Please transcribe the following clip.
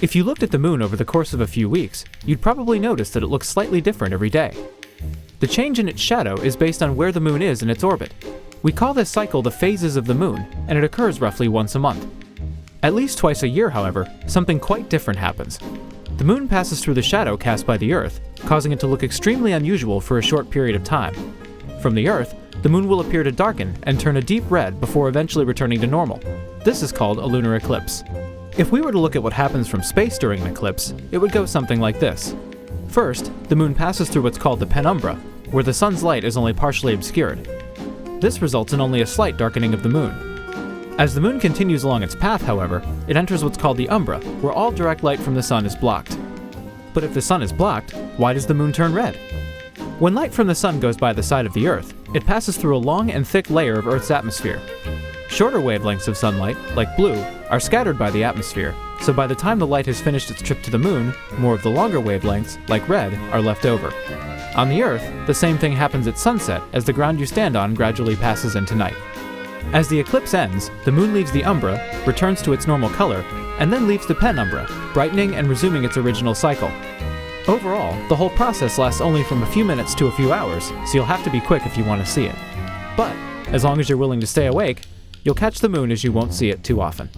If you looked at the moon over the course of a few weeks, you'd probably notice that it looks slightly different every day. The change in its shadow is based on where the moon is in its orbit. We call this cycle the phases of the moon, and it occurs roughly once a month. At least twice a year, however, something quite different happens. The moon passes through the shadow cast by the Earth, causing it to look extremely unusual for a short period of time. From the Earth, the moon will appear to darken and turn a deep red before eventually returning to normal. This is called a lunar eclipse. If we were to look at what happens from space during an eclipse, it would go something like this. First, the moon passes through what's called the penumbra, where the sun's light is only partially obscured. This results in only a slight darkening of the moon. As the moon continues along its path, however, it enters what's called the umbra, where all direct light from the sun is blocked. But if the sun is blocked, why does the moon turn red? When light from the sun goes by the side of the Earth, it passes through a long and thick layer of Earth's atmosphere. Shorter wavelengths of sunlight, like blue, are scattered by the atmosphere, so by the time the light has finished its trip to the moon, more of the longer wavelengths, like red, are left over. On the Earth, the same thing happens at sunset as the ground you stand on gradually passes into night. As the eclipse ends, the moon leaves the umbra, returns to its normal color, and then leaves the penumbra, brightening and resuming its original cycle. Overall, the whole process lasts only from a few minutes to a few hours, so you'll have to be quick if you want to see it. But, as long as you're willing to stay awake, you'll catch the moon as you won't see it too often.